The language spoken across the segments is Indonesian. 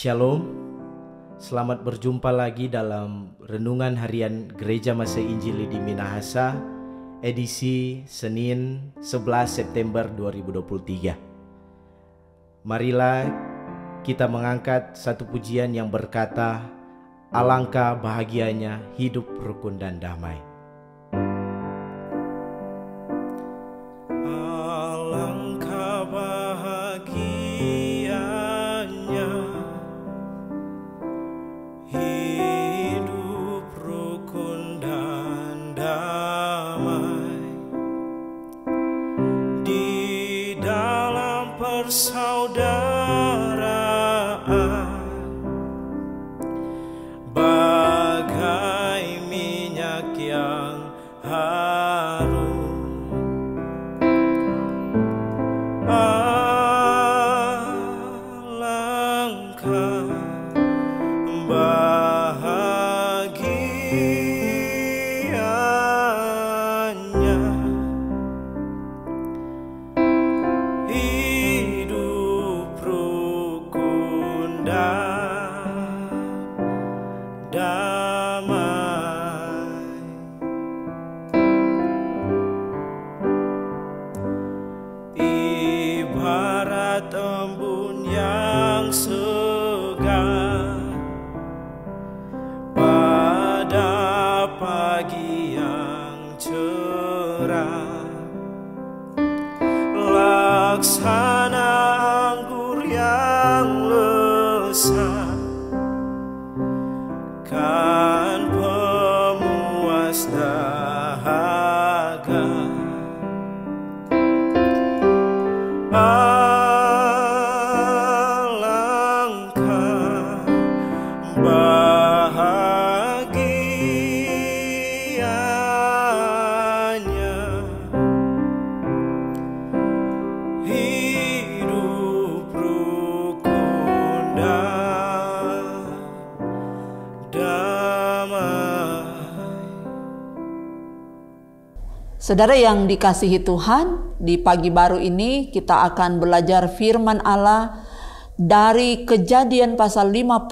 Shalom, selamat berjumpa lagi dalam Renungan Harian Gereja Masih Injili di Minahasa, edisi Senin 11 September 2023. Marilah kita mengangkat satu pujian yang berkata, alangkah bahagianya hidup rukun dan damai. Alangkah bahagianya hidup rukun dan damai di dalam persaudaraan, bagai minyak yang harum. Alangkah bahagianya hidup rukun dan damai. Ibarat embun yang segar pada pagi yang cerah, laksana anggur yang lesat, kan pemuas dahaga. Alangkah bahagianya hidup rukun dan damai. Saudara yang dikasihi Tuhan, di pagi baru ini kita akan belajar firman Allah dari Kejadian pasal 50.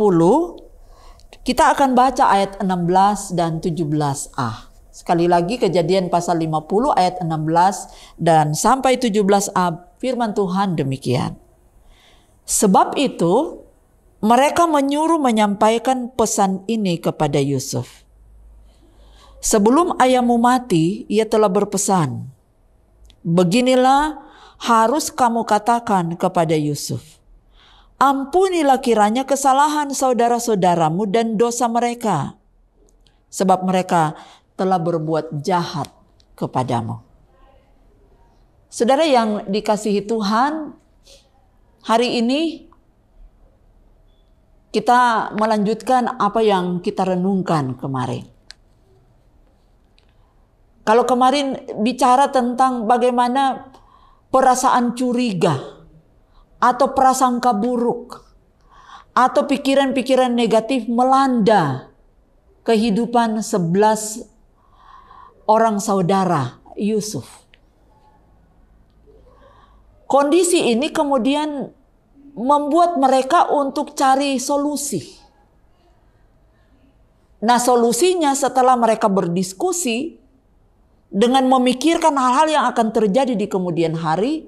Kita akan baca ayat 16 dan 17a. Sekali lagi Kejadian pasal 50 ayat 16 dan sampai 17a, firman Tuhan demikian. Sebab itu mereka menyuruh menyampaikan pesan ini kepada Yusuf. Sebelum ayahmu mati, ia telah berpesan, beginilah harus kamu katakan kepada Yusuf, ampunilah kiranya kesalahan saudara-saudaramu dan dosa mereka, sebab mereka telah berbuat jahat kepadamu. Saudara yang dikasihi Tuhan, hari ini kita melanjutkan apa yang kita renungkan kemarin. Kalau kemarin bicara tentang bagaimana perasaan curiga atau prasangka buruk atau pikiran-pikiran negatif melanda kehidupan 11 orang saudara Yusuf. Kondisi ini kemudian membuat mereka untuk cari solusi. Nah, solusinya setelah mereka berdiskusi dengan memikirkan hal-hal yang akan terjadi di kemudian hari,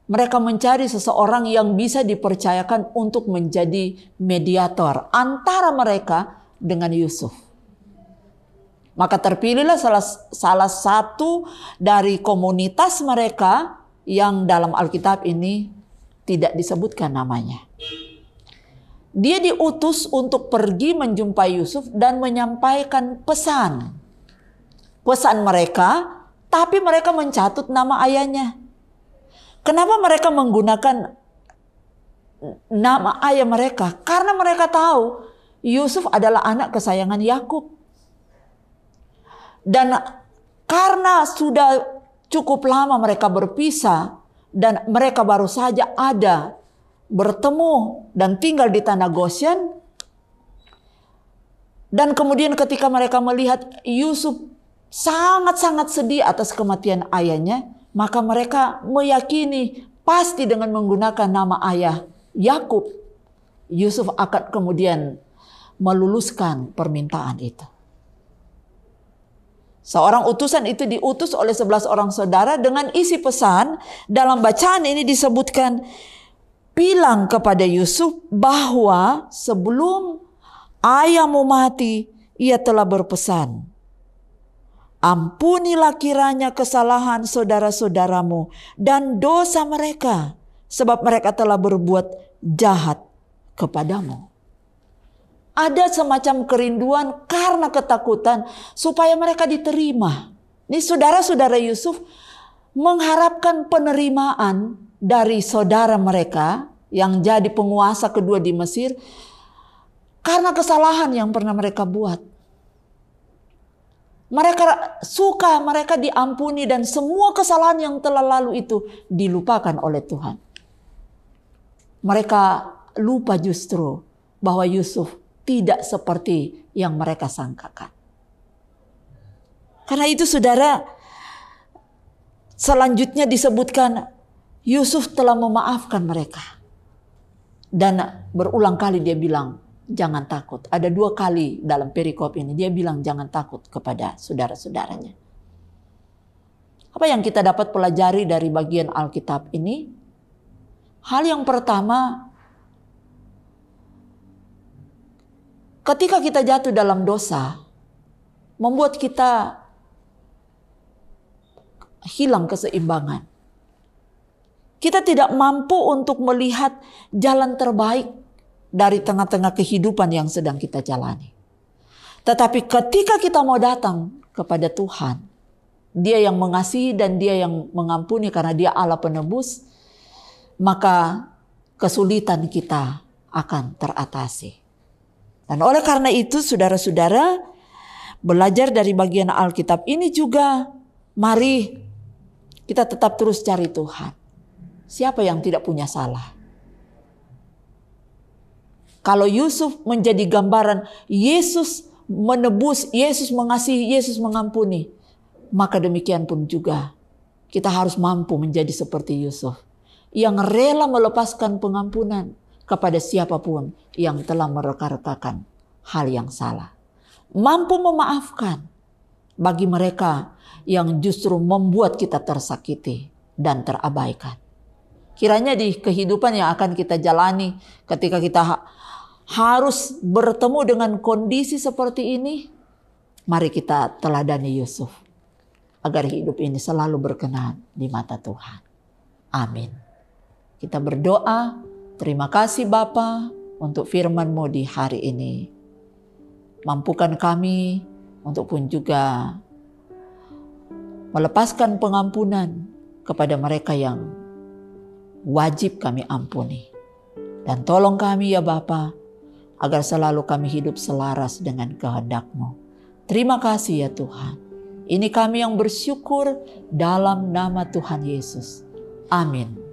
mereka mencari seseorang yang bisa dipercayakan untuk menjadi mediator antara mereka dengan Yusuf. Maka terpilihlah salah satu dari komunitas mereka yang dalam Alkitab ini tidak disebutkan namanya. Dia diutus untuk pergi menjumpai Yusuf dan menyampaikan pesan mereka, tapi mereka mencatut nama ayahnya. Kenapa mereka menggunakan nama ayah mereka? Karena mereka tahu Yusuf adalah anak kesayangan Yakub. Dan karena sudah cukup lama mereka berpisah dan mereka baru saja ada bertemu dan tinggal di tanah Goshen. Dan kemudian ketika mereka melihat Yusuf sangat-sangat sedih atas kematian ayahnya, maka mereka meyakini pasti dengan menggunakan nama ayah Yakub Yusuf akan kemudian meluluskan permintaan itu. Seorang utusan itu diutus oleh 11 orang saudara dengan isi pesan. Dalam bacaan ini disebutkan, bilang kepada Yusuf bahwa sebelum ayahmu mati, ia telah berpesan, ampunilah kiranya kesalahan saudara-saudaramu dan dosa mereka, sebab mereka telah berbuat jahat kepadamu. Ada semacam kerinduan karena ketakutan supaya mereka diterima. Ini saudara-saudara Yusuf mengharapkan penerimaan dari saudara mereka yang jadi penguasa kedua di Mesir karena kesalahan yang pernah mereka buat. Mereka suka mereka diampuni dan semua kesalahan yang telah lalu itu dilupakan oleh Tuhan. Mereka lupa justru bahwa Yusuf tidak seperti yang mereka sangkakan. Karena itu saudara, selanjutnya disebutkan Yusuf telah memaafkan mereka. Dan berulang kali dia bilang, jangan takut. Ada 2 kali dalam perikop ini dia bilang jangan takut kepada saudara-saudaranya. Apa yang kita dapat pelajari dari bagian Alkitab ini? Hal yang pertama, ketika kita jatuh dalam dosa, membuat kita hilang keseimbangan. Kita tidak mampu untuk melihat jalan terbaik dari tengah-tengah kehidupan yang sedang kita jalani. Tetapi ketika kita mau datang kepada Tuhan, Dia yang mengasihi dan Dia yang mengampuni karena Dia Allah penebus, maka kesulitan kita akan teratasi. Dan oleh karena itu saudara-saudara, belajar dari bagian Alkitab ini juga, mari kita tetap terus cari Tuhan. Siapa yang tidak punya salah? Kalau Yusuf menjadi gambaran Yesus menebus, Yesus mengasihi, Yesus mengampuni, maka demikian pun juga kita harus mampu menjadi seperti Yusuf yang rela melepaskan pengampunan kepada siapapun yang telah mereka-rekakan hal yang salah. Mampu memaafkan bagi mereka yang justru membuat kita tersakiti dan terabaikan. Kiranya di kehidupan yang akan kita jalani ketika kita harus bertemu dengan kondisi seperti ini, mari kita teladani Yusuf agar hidup ini selalu berkenan di mata Tuhan. Amin. Kita berdoa. Terima kasih Bapa untuk firman-Mu di hari ini. Mampukan kami untuk pun juga melepaskan pengampunan kepada mereka yang wajib kami ampuni. Dan tolong kami ya Bapa, agar selalu kami hidup selaras dengan kehendak-Mu. Terima kasih ya Tuhan. Ini kami yang bersyukur dalam nama Tuhan Yesus. Amin.